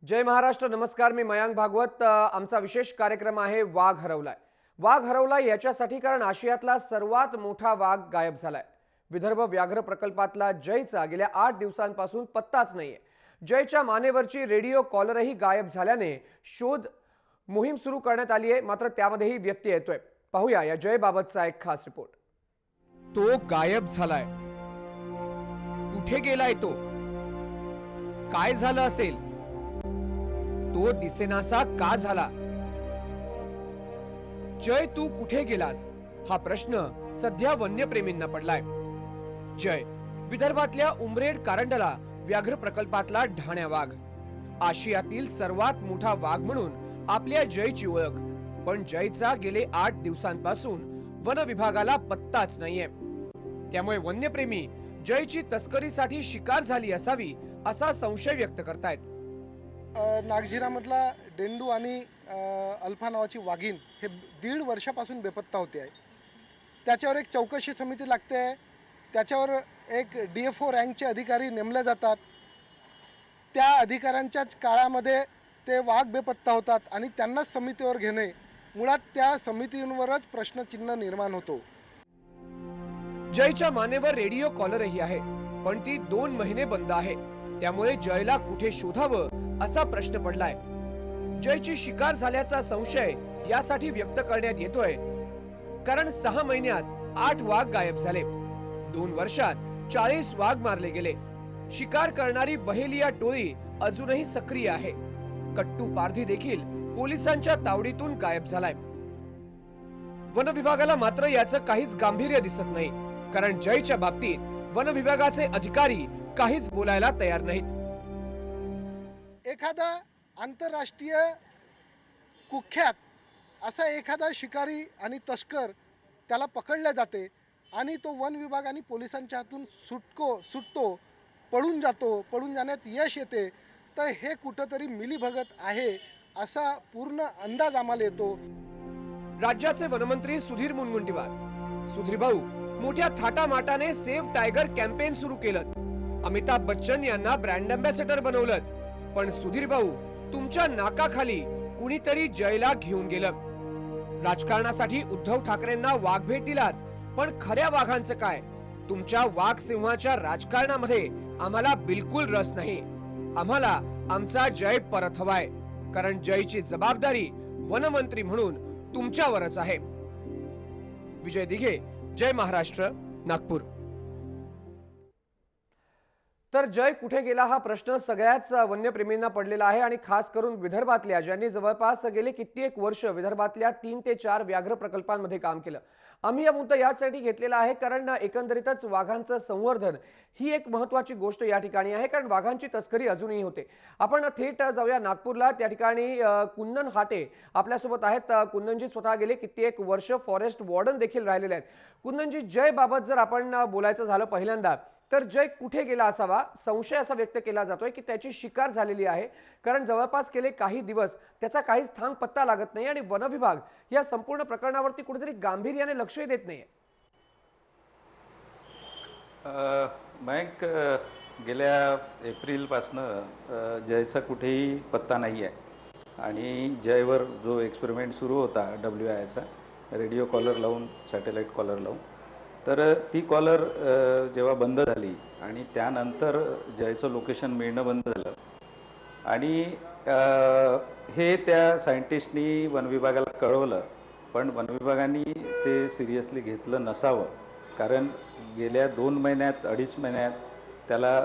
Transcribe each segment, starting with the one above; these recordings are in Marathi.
जय महाराष्ट्र. नमस्कार. मी मयांक भागवत. आमचा विशेष कार्यक्रम आहे वाघ हरवलाय. वाघ हरवलाय याच्यासाठी कारण आशियातला सर्वात मोठा वाघ गायब झालाय. विदर्भ व्याघ्र प्रकल्पातला जयचा गेल्या 8 दिवसांपासून पत्ताच नाहीये. जयच्या मानेवरची रेडिओ कॉलरही गायब झाल्याने शोध मोहीम सुरू करण्यात आली आहे. मात्र त्यामध्येही व्यत्यय येतोय. पाहूया या जयबाबतचा एक खास रिपोर्ट. तो गायब झालाय. कुठे गेलाय तो? काय झालं असेल? तो दिसेनासा का झाला? जय, तू कुठे गेलास? हा प्रश्न सध्या वन्यप्रेमींना पडलाय. जय विदर्भातल्या उमरेड कारंडला व्याघ्र प्रकल्पातला ढाण्या वाघ. आशियातील सर्वात मोठा वाघ म्हणून आपल्या जयची ओळख. पण जयचा गेले 8 दिवसांपासून वन विभागाला पत्ताच नाहीये. त्यामुळे वन्यप्रेमी जयची तस्करीसाठी शिकार झाली असावी असा संशय व्यक्त करतायत. नागझिरामधला डेंडू आणि अल्फा नावाची वाघीण हे 1.5 वर्षापासून बेपत्ता होते आहे. त्याच्यावर एक चौकशी समिती लागते आहे. त्याच्यावर एक DFO रँकचे अधिकारी नेमले जातात. त्या अधिकाऱ्यांच्याच काळामध्ये ते वाघ बेपत्ता होतात आणि त्यांनाच समितीवर घेणे, मुळात त्या समितींवरच प्रश्नचिन्ह निर्माण होतो. जयच्या मानेवर रेडिओ कॉलरही आहे, पण ती 2 महिने बंद आहे. त्यामुळे जयला कुठे शोधावं असा प्रश्न पडलाय. जयची शिकार झाल्याचा संशय यासाठी व्यक्त करण्यात येतोय कारण 6 महिन्यात 8 वाघ गायब झाले. 2 वर्षात 40 वाघ मारले गेले. शिकार करणारी बहेलिया टोळी अजूनही सक्रिय आहे. कट्टू पारधी देखील पोलिसांच्या तावडीतून गायब झालाय. वन विभागाला मात्र याचं काहीच गांभीर्य दिसत नाही, कारण जयच्या बाबतीत वन विभागाचे अधिकारी काहीच बोलायला तयार नाहीत. एखादा आंतरराष्ट्रीय कुख्यात असा एखादा शिकारी आणि तस्कर त्याला पकडले जाते आणि तो वन विभाग आणि पोलिसांच्या हातून सुटतो, पळून जातो, पळून जाण्यात यश येते, तर हे कुठंतरी मिलीभगत आहे असा पूर्ण अंदाज आम्हाला येतो. राज्याचे वनमंत्री सुधीर मुनगंटीवार, सुधीर भाऊ, मोठ्या थाटामाटाने सेव्ह टायगर कॅम्पेन सुरू केलं. अमिताभ बच्चन यांना ब्रँड अँबॅसेडर बनवलं. पण सुधीर भाऊ, तुमच्या नाकाखाली कुणीतरी जयला घेऊन गेलं. राजकारणासाठी उद्धव ठाकरेंना वाघ भेट दिलात, पण खऱ्या वाघांचं काय? तुमच्या वाघ सिंहाच्या राजकारणामध्ये आम्हाला बिलकुल रस नाही. आम्हाला आमचा जय परत हवाय, कारण जयची जबाबदारी वनमंत्री म्हणून तुमच्यावरच आहे. विजय दिघे, जय महाराष्ट्र, नागपूर. तर जय कुठे गेला हा प्रश्न सगळ्याच वन्यप्रेमींना पडलेला आहे आणि खास करून विदर्भातल्या ज्यांनी जवळपास गेले कित्येक वर्ष विदर्भातल्या 3 ते 4 व्याघ्र प्रकल्पांमध्ये काम केलं. आम्ही हा मुद्दा यासाठी घेतलेला आहे कारण एकंदरीतच वाघांचं संवर्धन ही एक महत्त्वाची गोष्ट या ठिकाणी आहे, कारण वाघांची तस्करी अजूनही होते. आपण थेट जाऊया नागपूरला. त्या ठिकाणी कुंदन हाटे आपल्यासोबत आहेत. कुंदनजी स्वतः गेले कित्येक वर्ष फॉरेस्ट वॉर्डन देखील राहिलेले आहेत. कुंदनजी, जय बाबत जर आपण बोलायचं झालं पहिल्यांदा, तर जय कुठे गेला असावा? संशय असा व्यक्त केला जातोय की त्याची शिकार झालेली आहे, कारण जवळपास गेले काही दिवस त्याचा काहीच थांग पत्ता लागत नाही आणि वन विभाग या संपूर्ण प्रकरणावरती कुठेतरी गांभीर्याने लक्षही देत नाहीये. मयंक, गेल्या एप्रिलपासनं जयचा कुठेही पत्ता नाही आहे आणि जयवर जो एक्सपेरिमेंट सुरू होता WIAचा, रेडिओ कॉलर लावून, सॅटेलाईट कॉलर लावून, तर ती कॉलर जेव्हा बंद झाली आणि त्यानंतर जयचं लोकेशन मिळणं बंद झालं आणि हे त्या सायंटिस्टनी वन विभागाला कळवलं, पण वन विभागाने ते सिरियसली घेतलं नसावं, कारण गेल्या 2 महिन्यात 2.5 महिन्यात त्याला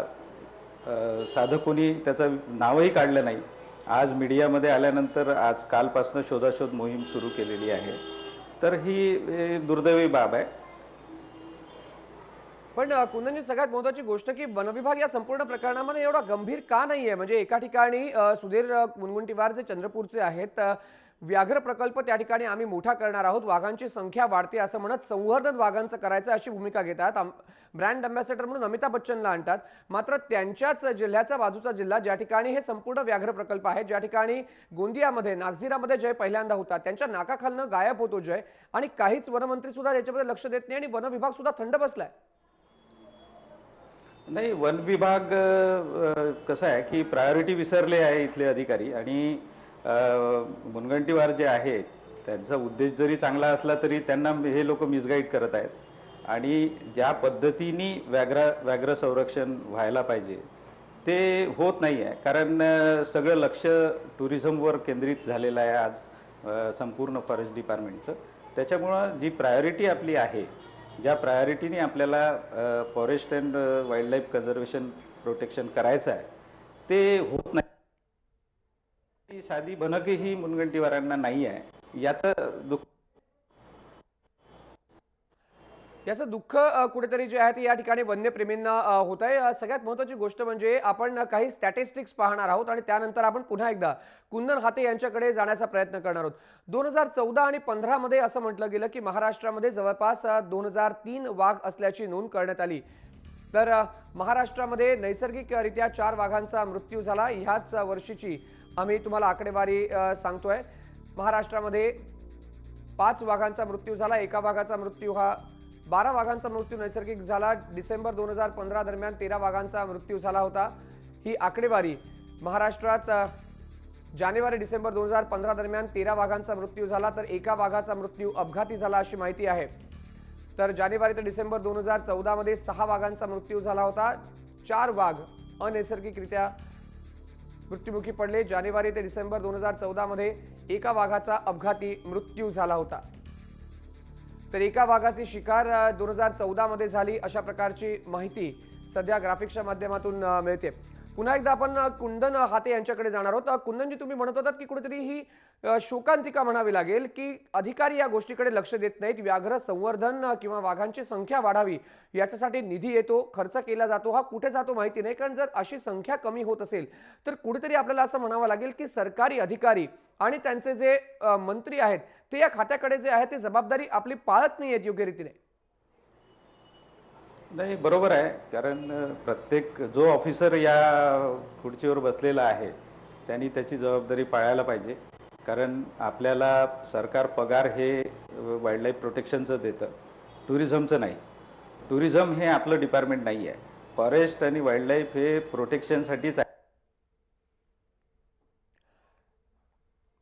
साधं कोणी त्याचं नावही काढलं नाही. आज मीडियामध्ये आल्यानंतर आज कालपासून शोधाशोध मोहीम सुरू केलेली आहे. तर ही दुर्दैवी बाब आहे. पण कुंदनजी, सगळ्यात महत्त्वाची गोष्ट की वनविभाग या संपूर्ण प्रकरणामध्ये एवढा गंभीर का नाहीये? म्हणजे एका ठिकाणी सुधीर मुनगंटीवार जे चंद्रपूरचे आहेत, व्याघ्र प्रकल्प त्या ठिकाणी आम्ही मोठा करणार आहोत, वाघांची संख्या वाढते असं म्हणत संवर्धन वाघांचं करायचं अशी भूमिका घेतात. ब्रँड अँबॅसेडर म्हणून अमिताभ बच्चनला आणतात. मात्र त्यांच्याच जिल्ह्याचा बाजूचा जिल्हा ज्या ठिकाणी हे संपूर्ण व्याघ्र प्रकल्प आहे, ज्या ठिकाणी गोंदियामध्ये नागझिरामध्ये जय पहिल्यांदा होता, त्यांच्या नाकाखालनं गायब होतो जय आणि काहीच वनमंत्री सुद्धा याच्यामध्ये लक्ष देत नाही आणि वन विभाग सुद्धा थंड बसलाय. नाही, वन विभाग कसं आहे की प्रायोरिटी विसरले आहे इथले अधिकारी आणि मुनगंटीवार जे आहेत त्यांचा उद्देश जरी चांगला असला तरी त्यांना हे लोक मिसगाईड करत आहेत आणि ज्या पद्धतीने व्याघ्र संरक्षण व्हायला पाहिजे ते होत नाही आहे. कारण सगळं लक्ष टुरिझमवर केंद्रित झालेलं आहे आज संपूर्ण फॉरेस्ट डिपार्टमेंटचं. त्याच्यामुळं जी प्रायोरिटी आपली आहे, ज्या प्रायोरिटीने आपल्याला forest and wild life conservation protection करायचं आहे ते होत नाही. ही साधी भनकही मुनगंटीवारांना नाही आहे. याचं दुःख कुठेतरी जे आहे ते या ठिकाणी वन्यप्रेमींना होत आहे. सगळ्यात महत्त्वाची गोष्ट म्हणजे आपण काही स्टॅटिस्टिक्स पाहणार आहोत आणि त्यानंतर आपण पुन्हा एकदा कुंदन हाते यांच्याकडे जाण्याचा प्रयत्न करणार आहोत. 2014 आणि 15 मध्ये असं म्हटलं गेलं की महाराष्ट्रामध्ये जवळपास 2003 वाघ असल्याची नोंद करण्यात आली. तर महाराष्ट्रामध्ये नैसर्गिकरित्या 4 वाघांचा मृत्यू झाला. ह्याच वर्षीची आम्ही तुम्हाला आकडेवारी सांगतोय. महाराष्ट्रामध्ये 5 वाघांचा मृत्यू झाला. एका वाघाचा मृत्यू हा 12 वाघांचा मृत्यू नैसर्गिक झाला. डिसेंबर 2015 दरम्यान 13 वाघांचा मृत्यू झाला होता. ही आकडेवारी महाराष्ट्रात जानेवारी डिसेंबर 2015 दरम्यान 13 वाघांचा मृत्यू झाला, तर एका वाघाचा मृत्यू अपघाती झाला अशी माहिती आहे. तर जानेवारी ते डिसेंबर 2014 मध्ये 6 वाघांचा मृत्यू झाला होता. 4 वाघ अनैसर्गिकरित्या मृत्युमुखी पडले. जानेवारी ते डिसेंबर 2014 मध्ये एका वाघाचा अपघाती मृत्यू झाला होता. तर एका वाघाची शिकार 2014 मध्ये झाली अशा प्रकारची माहिती सध्या ग्राफिक्सच्या माध्यमातून मिळते. पुन्हा एकदा आपण कुंदन हाते यांच्याकडे जाणार आहोत. कुंदनजी, तुम्ही म्हणत होतात की कुठेतरी ही शोकांतिका म्हणावी लागेल की अधिकारी या गोष्टीकडे लक्ष देत नाहीत. व्याघ्र संवर्धन किंवा वाघांची संख्या वाढावी याच्यासाठी निधी येतो, खर्च केला जातो, हा कुठे जातो माहिती नाही. कारण जर अशी संख्या कमी होत असेल तर कुठेतरी आपल्याला असं म्हणावं लागेल की सरकारी अधिकारी आणि त्यांचे जे मंत्री आहेत ते या खात्याकडे जे आहे ते जबाबदारी आपली पाळत नाही आहेत योग्य रीतीने. नाही, बरोबर आहे. कारण प्रत्येक जो ऑफिसर या खुर्चीवर बसलेला आहे त्यांनी त्याची जबाबदारी पाळायला पाहिजे. कारण आपल्याला सरकार पगार हे वाईल्ड लाईफ प्रोटेक्शनचं देतं, टुरिझमचं नाही. टुरिझम हे आपलं डिपार्टमेंट नाही आहे. फॉरेस्ट आणि वाईल्ड लाईफ हे प्रोटेक्शनसाठीच आहे.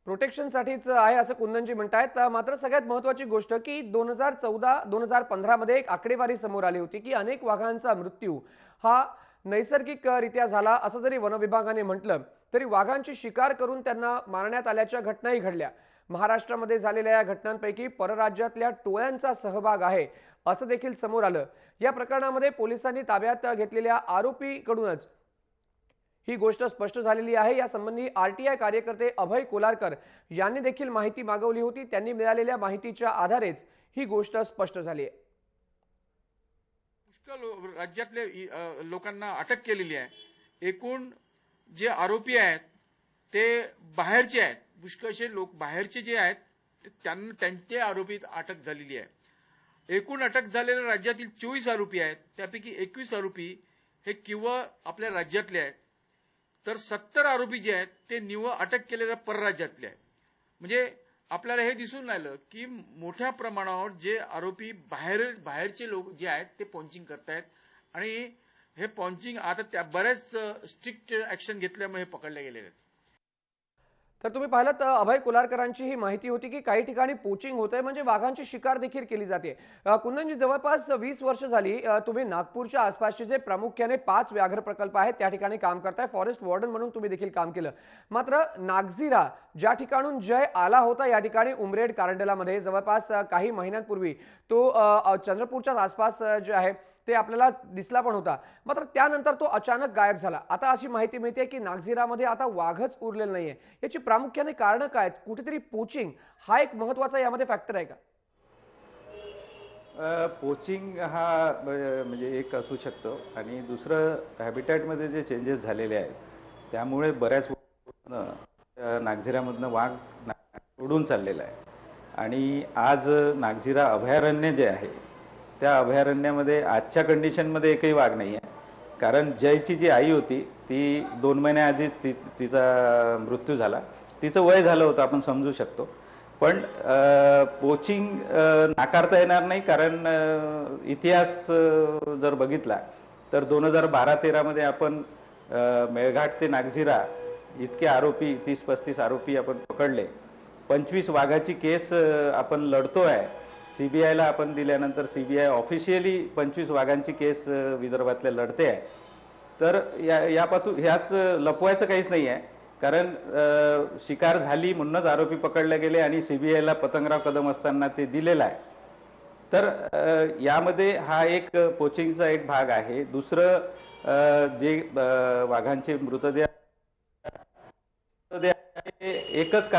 प्रोटेक्शनसाठीच आहे असं कुंदनजी म्हणतायत. मात्र सगळ्यात महत्त्वाची गोष्ट की 2014-2015 मध्ये एक आकडेवारी समोर आली होती की अनेक वाघांचा मृत्यू हा नैसर्गिकरित्या झाला. असं जरी वन विभागाने म्हटलं तरी वाघांची शिकार करून त्यांना मारण्यात आल्याच्या घटनाही घडल्या. महाराष्ट्रामध्ये झालेल्या या घटनांपैकी परराज्यातल्या टोळ्यांचा सहभाग आहे असं देखील समोर आलं. या प्रकरणामध्ये पोलिसांनी ताब्यात घेतलेल्या आरोपीकडूनच ही गोष्ट स्पष्ट झालेली आहे. या संबंधी आरटीआय कार्यकर्ते अभय कोलारकर यांनी देखील माहिती मागवली होती. त्यांनी मिळालेल्या माहितीच्या आधारेच ही गोष्ट स्पष्ट झाली आहे. पुष्कळ राज्यातल्या लोकांना अटक केलेली आहे. एकूण जे आरोपी आहेत ते बाहेरचे आहेत. पुष्कळशे लोक बाहेरचे जे आहेत त्यांचे आरोपी अटक झालेली आहे. एकूण अटक झालेल्या राज्यातील 24 आरोपी आहेत. त्यापैकी 21 आरोपी हे किंवा आपल्या राज्यातले आहेत, तर 70 आरोपी जे आहेत ते निव्वळ अटक केलेल्या परराज्यातले आहेत. म्हणजे आपल्याला हे दिसून आलं की मोठ्या प्रमाणावर जे आरोपी बाहेरचे लोक जे आहेत ते पॉन्चिंग करतायत आणि हे पॉन्चिंग आता त्या बऱ्याच स्ट्रिक्ट ऍक्शन घेतल्यामुळे हे पकडले गेलेले आहेत. तर तुम्ही पाहिलं अभय कोलारकरांची ही माहिती होती की काही ठिकाणी पोचिंग होत आहे, म्हणजे वाघांची शिकार देखील केली जाते. कुंदनजी, जवळपास 20 वर्ष झाली तुम्ही नागपूरच्या आसपासचे जे प्रामुख्याने 5 व्याघ्र प्रकल्प आहेत त्या ठिकाणी काम करताय. फॉरेस्ट वॉर्डन म्हणून तुम्ही देखील काम केलं. मात्र नागझिरा ज्या ठिकाणून जय आला होता या ठिकाणी उमरेड कारंडलामध्ये जवळपास काही महिन्यांपूर्वी तो चंद्रपूरच्या आसपास जे आहे ते आपल्याला दिसला पण होता. मात्र त्यानंतर तो अचानक गायब झाला. आता अशी माहिती मिळते की नागझिरामध्ये आता वाघच उरलेला नाहीये. याची प्रामुख्याने कारण काय आहेत? कुठेतरी पोचिंग हा एक महत्त्वाचा यामध्ये फॅक्टर आहे का? पोचिंग हा म्हणजे एक असू शकतो आणि दुसरं हॅबिटॅटमध्ये जे चेंजेस झालेले आहेत त्यामुळे बऱ्याच नागझिरामधनं वाघ उडून चाललेला आहे. आणि आज नागझिरा अभयारण्य जे आहे त्या अभयारण्यामध्ये आजच्या कंडिशनमध्ये एकही वाघ नाही आहे. कारण जयची जी आई होती ती 2 महिन्याआधीच तिचा मृत्यू झाला. तिचं वय झालं होतं, आपण समजू शकतो. पण पोचिंग नाकारता येणार नाही. कारण इतिहास जर बघितला तर 2012-13 आपण मेळघाट ते नागझिरा इतके आरोपी 30-35 आरोपी आपण पकडले. 25 वाघाची केस आपण लढतोय. सीबीआयला आपण दिल्यानंतर सीबीआय ऑफिशियली 25 वाघांची केस विदर्भातल्या लढते आहे. तर ह्याच लपवायचं काहीच नाही आहे, कारण शिकार झाली म्हणूनच आरोपी पकडले गेले आणि सीबीआयला पतंगराव कदम असताना ते दिलेलं आहे. तर यामध्ये हा एक पोचिंगचा एक भाग आहे. दुसरं जे वाघांचे मृतदेह एकच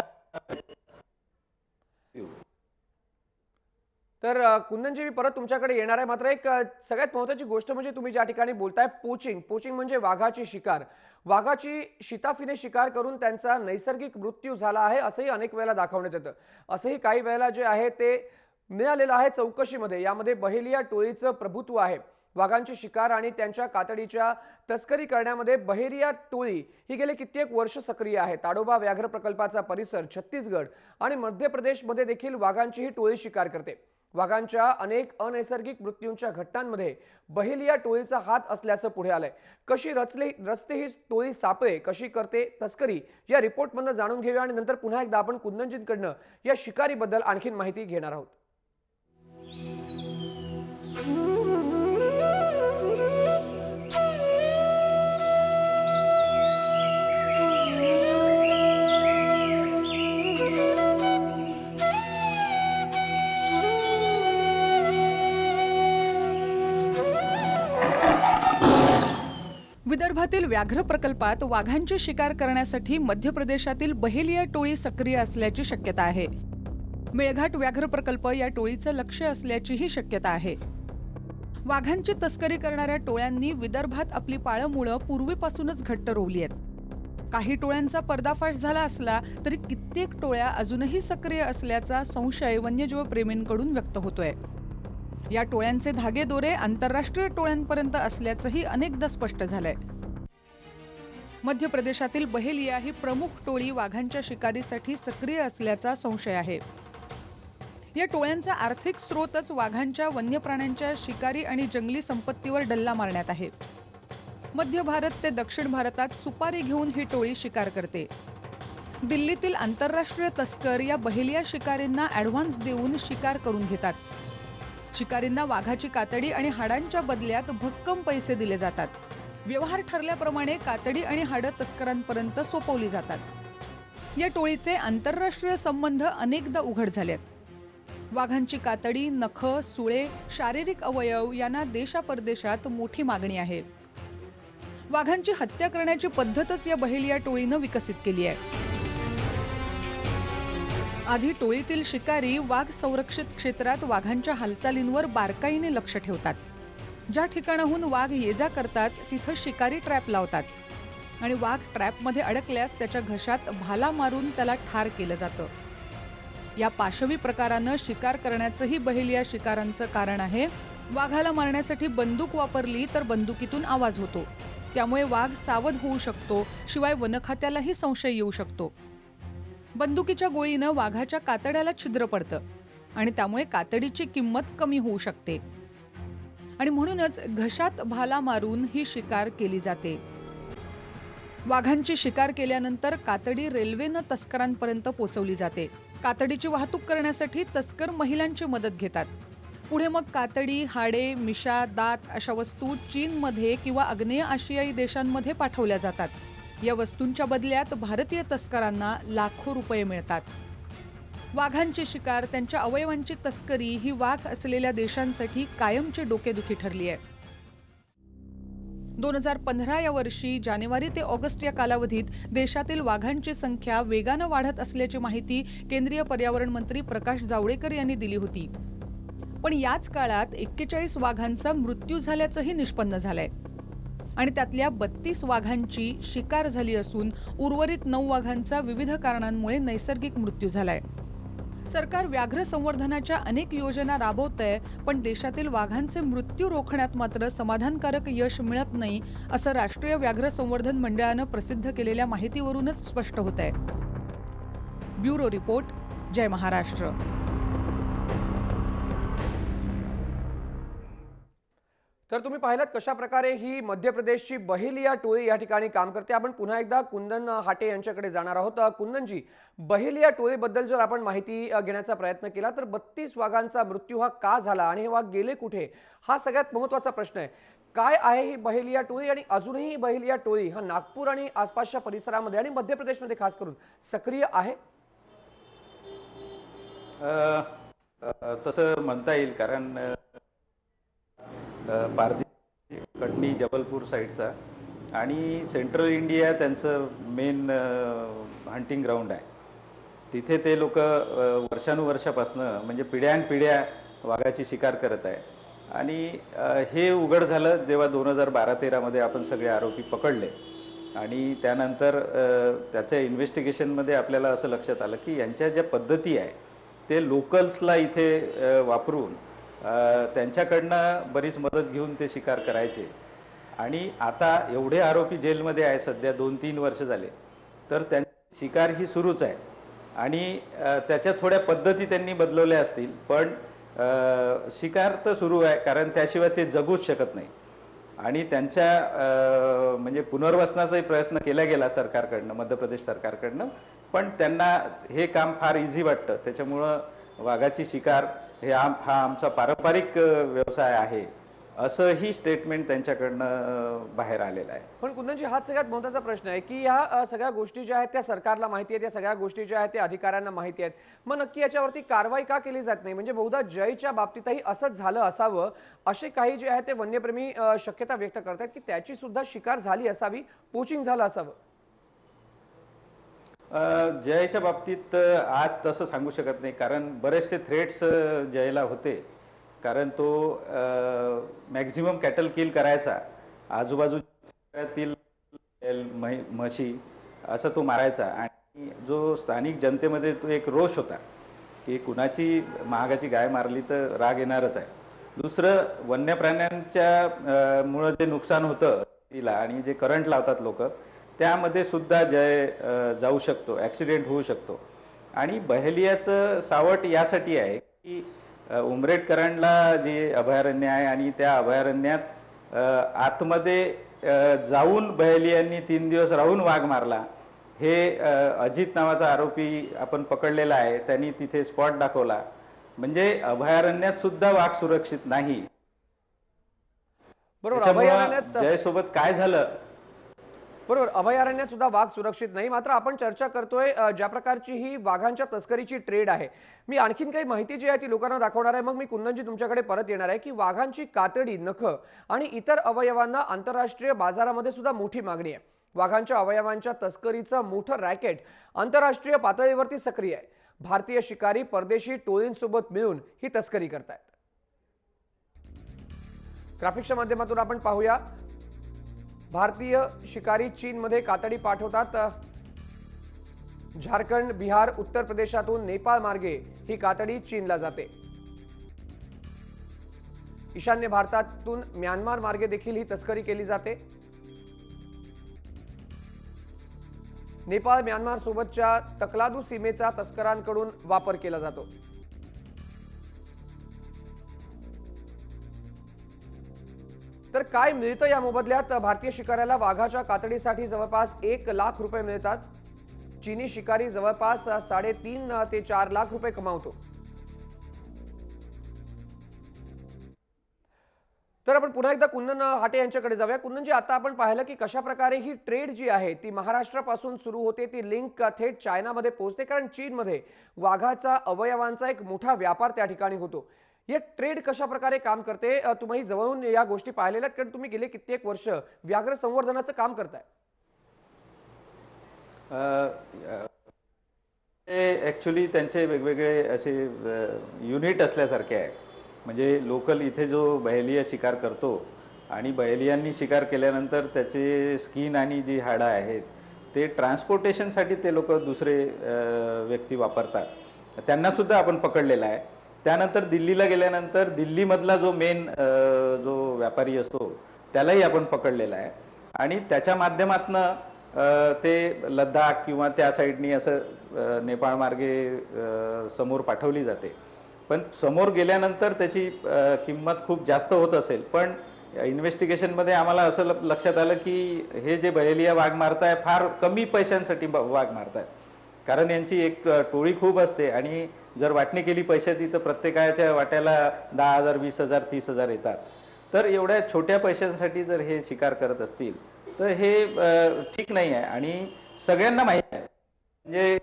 तर कुंदनजी, मी परत तुमच्याकडे येणार आहे. मात्र एक सगळ्यात महत्त्वाची गोष्ट म्हणजे तुम्ही ज्या ठिकाणी बोलताय पोचिंग म्हणजे वाघाची शिकार. वाघाची शिताफीने शिकार करून त्यांचा नैसर्गिक मृत्यू झाला आहे असंही अनेक वेळेला दाखवण्यात येतं. असंही काही वेळेला जे आहे ते मिळालेलं आहे चौकशीमध्ये. यामध्ये बहेलिया टोळीचं प्रभुत्व आहे. वाघांची शिकार आणि त्यांच्या कातडीच्या तस्करी करण्यामध्ये बहेलिया टोळी ही गेले कित्येक वर्ष सक्रिय आहे. ताडोबा व्याघ्र प्रकल्पाचा परिसर, छत्तीसगड आणि मध्य प्रदेशमध्ये देखील वाघांची ही टोळी शिकार करते. वाघांच्या अनेक अनैसर्गिक मृत्यूंच्या घटनांमध्ये बहेलिया टोळीचा हात असल्याचं पुढे आलंय. कशी रचते ही टोळी सापळे, कशी करते तस्करी, या रिपोर्टमधनं जाणून घेऊया आणि नंतर पुन्हा एकदा आपण कुंदनजींकडनं या शिकारीबद्दल आणखीन माहिती घेणार आहोत. विदर्भातील व्याघ्र प्रकल्पात वाघांची शिकार करण्यासाठी मध्य प्रदेशातील बहेलिया टोळी सक्रिय असल्याची शक्यता आहे. मेळघाट व्याघ्र प्रकल्प या टोळीचं लक्ष असल्याचीही शक्यता आहे. वाघांची तस्करी करणाऱ्या टोळ्यांनी विदर्भात आपली पाळंमुळं पूर्वीपासूनच घट्ट रोवली आहेत. काही टोळ्यांचा पर्दाफाश झाला असला तरी कित्येक टोळ्या अजूनही सक्रिय असल्याचा संशय वन्यजीव प्रेमींकडून व्यक्त होतोय. या टोळ्यांचे धागेदोरे आंतरराष्ट्रीय टोळ्यांपर्यंत असल्याचंही अनेकदा स्पष्ट झालंय. मध्य प्रदेशातील बहेलिया ही प्रमुख टोळी वाघांच्या शिकारीसाठी सक्रिय असल्याचा संशय आहे. या टोळ्यांचा आर्थिक स्रोतच वाघांच्या, वन्य प्राण्यांच्या शिकारी आणि जंगली संपत्तीवर डल्ला मारण्यात आहे. मध्य भारत ते दक्षिण भारतात सुपारी घेऊन ही टोळी शिकार करते. दिल्लीतील आंतरराष्ट्रीय तस्कर या बहेलिया शिकारींना ॲडव्हान्स देऊन शिकार करून घेतात. शिकारींना वाघाची कातडी आणि हाडांच्या बदल्यात भक्कम पैसे दिले जातात. व्यवहार ठरल्याप्रमाणे कातडी आणि हाडं तस्करांपर्यंत सोपवली जातात. या टोळीचे आंतरराष्ट्रीय संबंध अनेकदा उघड झालेत. वाघांची कातडी, नख, सुळे, शारीरिक अवयव यांना देशापरदेशात मोठी मागणी आहे. वाघांची हत्या करण्याची पद्धतच या बहेलिया टोळीनं विकसित केली आहे. आधी टोळीतील शिकारी वाघ संरक्षित क्षेत्रात वाघांच्या हालचालींवर बारकाईने लक्ष ठेवतात. ज्या ठिकाणाहून वाघ ये जा करतात तिथं शिकारी ट्रॅप लावतात आणि वाघ ट्रॅपमध्ये अडकल्यास त्याच्या घशात भाला मारून त्याला ठार केलं जातं. या पाशवी प्रकारानं शिकार करण्याचंही बहेलिया शिकारांचं कारण आहे. वाघाला मारण्यासाठी बंदूक वापरली तर बंदुकीतून आवाज होतो. त्यामुळे वाघ सावध होऊ शकतो. शिवाय वनखात्यालाही संशय येऊ शकतो. बंदुकीच्या गोळीनं वाघाच्या कातड्याला छिद्र पडतं आणि त्यामुळे कातडीची किंमत कमी होऊ शकते आणि म्हणूनच घशात भाला मारून ही शिकार केली जाते. वाघांची शिकार केल्यानंतर कातडी रेल्वेनं तस्करांपर्यंत पोहोचवली जाते. कातडीची वाहतूक करण्यासाठी तस्कर महिलांची मदत घेतात. पुढे मग कातडी, हाडे, मिशा, दात अशा वस्तू चीनमध्ये किंवा आग्नेय आशियाई देशांमध्ये पाठवल्या जातात. या वस्तूंच्या बदल्यात भारतीय तस्करांना लाखो रुपये मिळतात. वाघांची शिकार, त्यांच्या अवयवांची तस्करी ही वाघ असलेल्या देशांसाठी कायमची डोकेदुखी ठरली आहे. 2015 या वर्षी जानेवारी ते ऑगस्ट या कालावधीत देशातील वाघांची संख्या वेगानं वाढत असल्याची माहिती केंद्रीय पर्यावरण मंत्री प्रकाश जावडेकर यांनी दिली होती. पण याच काळात 41 वाघांचा मृत्यू झाल्याचंही निष्पन्न झालंय आणि त्यातल्या 32 वाघांची शिकार झाली असून उर्वरित 9 वाघांचा विविध कारणांमुळे नैसर्गिक मृत्यू झालाय. सरकार व्याघ्र संवर्धनाच्या अनेक योजना राबवतंय, पण देशातील वाघांचे मृत्यू रोखण्यात मात्र समाधानकारक यश मिळत नाही, असं राष्ट्रीय व्याघ्र संवर्धन मंडळानं प्रसिद्ध केलेल्या माहितीवरूनच स्पष्ट होतंय. ब्युरो रिपोर्ट, जय महाराष्ट्र. तर तुम्ही पाहिलात कशा प्रकारे ही मध्य प्रदेशची बहेलिया टोळी या ठिकाणी काम करते. आपण पुन्हा एकदा कुंदन हाटे यांच्याकडे जाणार आहोत. कुंदनजी, बहेलिया टोळीबद्दल जर आपण माहिती घेण्याचा प्रयत्न केला तर 32 वाघांचा मृत्यू हा का झाला आणि हे वाघ गेले कुठे, हा सगळ्यात महत्त्वाचा प्रश्न आहे. काय आहे ही बहेलिया टोळी आणि अजूनही ही बहेलिया टोळी हा नागपूर आणि आसपासच्या परिसरामध्ये आणि मध्य प्रदेशमध्ये खास करून सक्रिय आहे? तसं म्हणता येईल, कारण पारधी, कटनी, जबलपूर साईडचा आणि सेंट्रल इंडिया त्यांचं मेन हंटिंग ग्राउंड आहे. तिथे ते लोक वर्षानुवर्षापासनं म्हणजे पिढ्यानपिढ्या वाघाची शिकार करत आहे. आणि हे उघड झालं जेव्हा 2012-13 मध्ये आपण सगळे आरोपी पकडले आणि त्यानंतर त्याच्या इन्व्हेस्टिगेशनमध्ये आपल्याला असं लक्षात आलं की यांच्या ज्या पद्धती आहे ते लोकल्सला इथे वापरून त्यांच्याकडनं बरीच मदत घेऊन ते शिकार करायचे. आणि आता एवढे आरोपी जेलमध्ये आहे सध्या, 2-3 वर्ष झाले, तर त्यांची शिकार ही सुरूच आहे. आणि त्याच्या थोड्या पद्धती त्यांनी बदलवल्या असतील, पण शिकार तर सुरू आहे, कारण त्याशिवाय ते जगूच शकत नाही. आणि त्यांच्या म्हणजे पुनर्वसनाचाही प्रयत्न केला गेला सरकारकडनं, मध्य प्रदेश सरकारकडनं, पण त्यांना हे काम फार इझी वाटतं. त्याच्यामुळं वाघाची शिकार हा आमचा पारंपरिक व्यवसाय आहे असंही स्टेटमेंट त्यांच्याकडनं बाहेर आलेलं आहे. पण कुंदनजी, हाच सगळ्यात महत्त्वाचा प्रश्न आहे की या सगळ्या गोष्टी ज्या आहेत त्या सरकारला माहिती आहेत, या सगळ्या गोष्टी ज्या आहेत त्या अधिकाऱ्यांना माहिती आहेत, मग नक्की याच्यावरती कारवाई का केली जात नाही? म्हणजे बहुधा जयच्या बाबतीतही असंच झालं असावं असे काही जे आहेत ते वन्यप्रेमी शक्यता व्यक्त करतात की त्याची सुद्धा शिकार झाली असावी, पोचिंग झालं असावं. जयच्या बाबतीत आज तसं सांगू शकत नाही, कारण बरेचसे थ्रेट्स जयला होते, कारण तो मॅक्झिमम कॅटल किल करायचा, आजूबाजूतील म्हशी असं तो मारायचा. आणि जो स्थानिक जनतेमध्ये तो एक रोष होता की कुणाची महागाची गाय मारली तर राग येणारच आहे. दुसरं, वन्य प्राण्यांच्या मुळे जे नुकसान होतं तिला आणि जे करंट लावतात लोक, त्यामध्ये सुद्धा जय जाऊ शकतो, ॲक्सिडेंट होऊ शकतो. आणि बहेलियाचं सावट यासाठी आहे की उमरेडकरांना जे अभयारण्य आहे आणि त्या अभयारण्यात आतमध्ये जाऊन बहेलियांनी 3 दिवस राहून वाघ मारला. हे अजित नावाचा आरोपी आपण पकडलेला आहे, त्यांनी तिथे स्पॉट दाखवला. म्हणजे अभयारण्यात सुद्धा वाघ सुरक्षित नाही. बरोबर, अभयारण्यात जयसोबत काय झालं? बरोबर, अभयारण्यात सुद्धा वाघ सुरक्षित नाही. मात्र आपण चर्चा करतोय ज्या प्रकारची ही वाघांच्या तस्करीची ट्रेड आहे. मी आणखीन काही माहिती जी आहे ती लोकांना दाखवणार आहे, मग मी कुंदनजी तुमच्याकडे परत येणार आहे की वाघांची कातडी, नखं आणि इतर अवयवांना आंतरराष्ट्रीय बाजारामध्ये सुद्धा मोठी मागणी आहे. वाघांच्या अवयवांच्या तस्करीचं मोठं रॅकेट आंतरराष्ट्रीय पातळीवरती सक्रिय आहे. भारतीय शिकारी परदेशी टोळींसोबत मिळून ही तस्करी करतायत. ग्राफिक्सच्या माध्यमातून आपण पाहूया, भारतीय शिकारी चीनमध्ये कातडी पाठवतात. झारखंड, बिहार, उत्तर प्रदेशातून नेपाळ मार्गे ही कातडी चीनला जाते. ईशान्य भारतातून म्यानमार मार्गे देखील ही तस्करी केली जाते. नेपाळ, म्यानमार सोबतच्या तकलादू सीमेचा तस्करांकडून वापर केला जातो. तर काय मिळतं या मोबदल्यात? भारतीय शिकाऱ्याला वाघाच्या कातडीसाठी जवळपास 1 लाख रुपये मिळतात. चीनी शिकारी जवळपास 3.5 ते 4 लाख रुपये कमावतो. तर आपण पुन्हा एकदा कुंदन हाटे यांच्याकडे जाऊया. कुंदनजी, आता आपण पाहिलं की कशा प्रकारे ही ट्रेड जी आहे ती महाराष्ट्रापासून सुरू होते, ती लिंक थेट चायनामध्ये पोहोचते, कारण चीनमध्ये वाघाचा अवयवांचा एक मोठा व्यापार त्या ठिकाणी होतो. या ट्रेड कशा प्रकारे काम करते? तुम्ही जवळून या गोष्टी पाहिलेल्या आहेत, कारण तुम्ही गेले कित्येक वर्ष व्याघ्र संवर्धनाचं काम करताय. ऍक्च्युली त्यांचे वेगवेगळे असे युनिट असल्यासारखे आहे. म्हणजे लोकल इथे जो बहेलिया शिकार करतो आणि बहेलियांनी शिकार केल्यानंतर त्याचे स्किन आणि जी हाडं आहेत ते ट्रान्सपोर्टेशनसाठी ते लोक दुसरे व्यक्ती वापरतात. त्यांना सुद्धा आपण पकडलेला आहे. त्यानंतर दिल्लीला गेल्यानंतर दिल्लीमधला जो मेन जो व्यापारी असतो त्यालाही आपण पकडलेला आहे. आणि त्याच्या माध्यमातनं ते लडाख किंवा त्या साईडनी असं नेपाळ मार्गे समोर पाठवली जाते. पण समोर गेल्यानंतर त्याची किंमत खूप जास्त होत असेल, पण इन्व्हेस्टिगेशनमध्ये आम्हाला असं लक्षात आलं की हे जे बहेलिया वाघ मारताय फार कमी पैशांसाठी वाघ मारतायत. कारण यांची एक टोळी खूप असते आणि जर वाटणी केली पैशाची तर प्रत्येकाच्या वाट्याला 10,000, 20,000, 30,000 येतात. तर एवढ्या छोट्या पैशांसाठी जर हे शिकार करत असतील तर हे ठीक नाही आहे आणि सगळ्यांना माहीत आहे. म्हणजे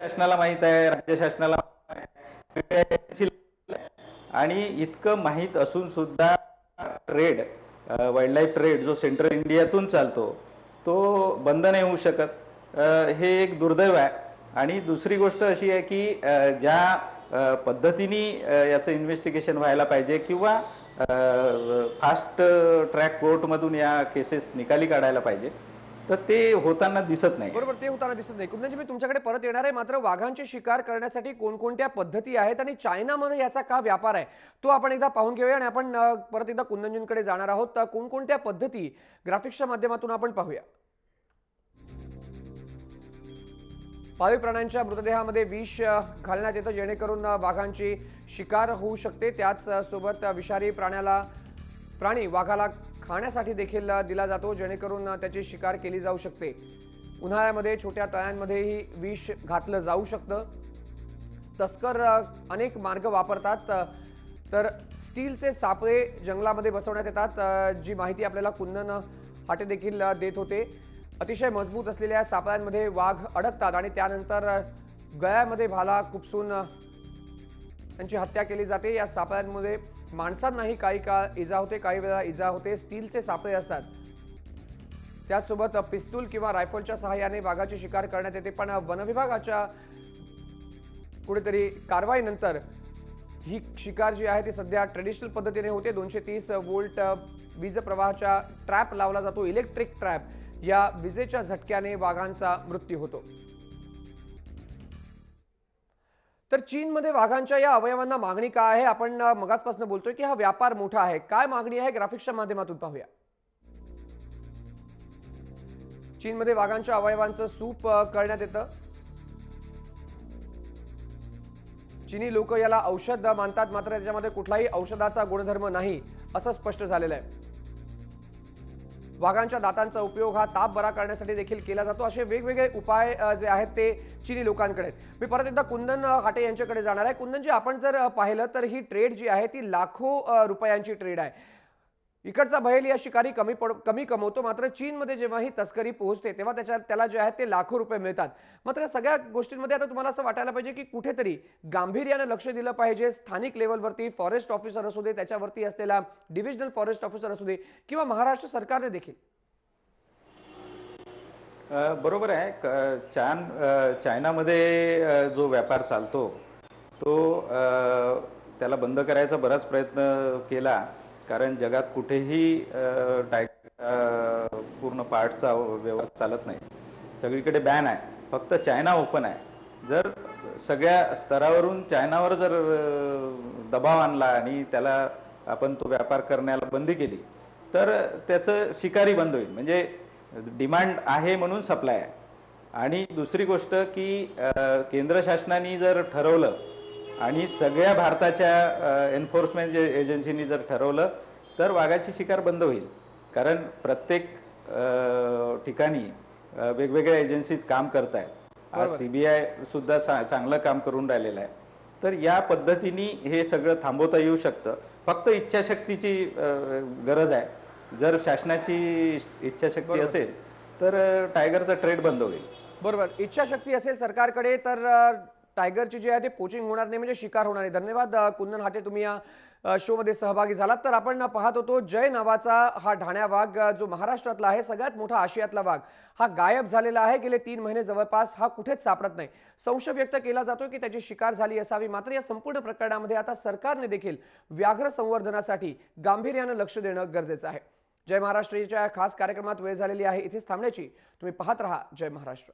शासनाला माहीत आहे, राज्य शासनाला माहीत आहे आणि इतकं माहीत असून सुद्धा ट्रेड, वाईल्ड ट्रेड जो सेंट्रल इंडियातून चालतो तो बंद नाही होऊ शकत. हे एक दुर्दैव आहे. आणि दुसरी गोष्ट अशी आहे की ज्या पद्धतीने याचं इन्व्हेस्टिगेशन व्हायला पाहिजे किंवा फास्ट ट्रॅक कोर्टमधून या केसेस निकाली काढायला पाहिजे तर ते होताना दिसत नाही. बरोबर, ते होताना दिसत नाही. कुंदनजी, मी तुमच्याकडे परत येणार आहे. मात्र वाघांची शिकार करण्यासाठी कोणकोणत्या पद्धती आहेत आणि चायनामध्ये याचा का व्यापार आहे तो आपण एकदा पाहून घेऊया आणि आपण परत एकदा कुंदनजींकडे जाणार आहोत. तर कोणकोणत्या पद्धती ग्राफिक्सच्या माध्यमातून आपण पाहूया. पाळीव प्राण्यांच्या मृतदेहामध्ये विष घालण्यात येतं जेणेकरून वाघांची शिकार होऊ शकते. त्याच सोबत विषारी प्राणी वाघाला खाण्यासाठी देखील दिला जातो जेणेकरून त्याची शिकार केली जाऊ शकते. उन्हाळ्यामध्ये छोट्या तळ्यांमध्येही विष घातलं जाऊ शकतं. तस्कर अनेक मार्ग वापरतात. तर स्टीलचे सापळे जंगलामध्ये बसवण्यात येतात, जी माहिती आपल्याला कुंदन हाटे देखील देत होते. अतिशय मजबूत असलेल्या सापळ्यांमध्ये वाघ अडकतात आणि त्यानंतर गळ्यामध्ये भाला खुपसून त्यांची हत्या केली जाते. या सापळ्यांमध्ये माणसांनाही काही काळ इजा होते, काही वेळा इजा होते. स्टीलचे सापळे असतात. त्याचसोबत पिस्तूल किंवा रायफलच्या सहाय्याने वाघाची शिकार करण्यात येते. पण वनविभागाच्या कुठेतरी कारवाईनंतर ही शिकार जी आहे ती सध्या ट्रेडिशनल पद्धतीने होते. 230 वोल्ट वीज प्रवाहाचा ट्रॅप लावला जातो, इलेक्ट्रिक ट्रॅप. या विजेच्या झटक्याने वाघांचा मृत्यू होतो. तर चीनमध्ये वाघांच्या या अवयवांना मागणी काय आहे? आपण मगाचपासून बोलतोय की हा व्यापार मोठा आहे. काय मागणी आहे ग्राफिक्सच्या माध्यमातून पाहूया. चीनमध्ये वाघांच्या अवयवांचं सूप करण्यात येतं. चीनी लोक याला औषध मानतात, मात्र त्याच्यामध्ये कुठलाही औषधाचा गुणधर्म नाही असं स्पष्ट झालेलं आहे. वाघांच्या दातांचा उपयोग हा ताप बरा करण्यासाठी देखील केला जातो. असे वेगवेगळे उपाय जे आहेत ते चीनी लोकांकडे आहेत. मी परत एकदा कुंदन हाटे यांच्याकडे जाणार आहे. कुंदनजी, आपण जर पाहिलं तर ही ट्रेड जी आहे ती लाखो रुपयांची ट्रेड आहे. इकडचा बहेलिया शिकारी कमी कमवतो, मात्र चीनमध्ये जेव्हा ही तस्करी पोहोचते तेव्हा त्याला जे आहेत ते लाखो रुपये मिळतात. मात्र सगळ्या गोष्टींमध्ये आता तुम्हाला असं वाटायला पाहिजे की कुठेतरी गांभीर्याने लक्ष दिलं पाहिजे. स्थानिक लेवलवरती फॉरेस्ट ऑफिसर असू दे, त्याच्यावरती असलेला डिव्हिजनल फॉरेस्ट ऑफिसर असू दे किंवा महाराष्ट्र सरकारने देखील. बरोबर आहे. चायनामध्ये जो व्यापार चालतो तो त्याला बंद करायचा बराच प्रयत्न केला. कारण जगात कुठेही पूर्ण पार्टचा व्यवहार चालत नाही. सगळीकडे बॅन आहे. फक्त चायना ओपन आहे. जर सगळ्या स्तरावरून चायनावर जर दबाव आणला आणि त्याला आपण तो व्यापार करण्याला बंदी केली तर त्याचं शिकारी बंद होईल. म्हणजे डिमांड आहे म्हणून सप्लाय आहे. आणि दुसरी गोष्ट की केंद्र शासनाने जर ठरवलं आणि सगळ्या भारताच्या एन्फोर्समेंट एजन्सीनी जर ठरवलं तर वाघाची शिकार बंद होईल. कारण प्रत्येक ठिकाणी वेगवेगळ्या एजन्सीज काम करत आहेत. आज सीबीआय सुद्धा चांगलं काम करून राहिलेलं आहे. तर या पद्धतीने हे सगळं थांबवता येऊ शकतं. फक्त इच्छाशक्तीची गरज आहे. जर शासनाची इच्छाशक्ती असेल तर टायगरचा ट्रेड बंद होईल. बरोबर, इच्छाशक्ती असेल सरकारकडे तर टायगरची जी आहे ते पोचिंग होणार नाही, म्हणजे शिकार होणार नाही. धन्यवाद कुंदन हाटे, तुम्ही या शो मध्ये सहभागी झालात. तर आपण पाहत होतो जय नावाचा हा ढाण्या वाघ जो महाराष्ट्रातला आहे, सगळ्यात मोठा आशियातला वाघ, हा गायब झालेला आहे. गेले 3 महिने जवळपास हा कुठेच सापडत नाही. संशय व्यक्त केला जातो की त्याची शिकार झाली असावी. मात्र या संपूर्ण प्रकरणामध्ये आता सरकारने देखील व्याघ्र संवर्धनासाठी गांभीर्यानं लक्ष देणं गरजेचं आहे. जय महाराष्ट्राच्या खास कार्यक्रमात वेळ झालेली आहे. इथेच थांबण्याची. तुम्ही पाहत रहा जय महाराष्ट्र.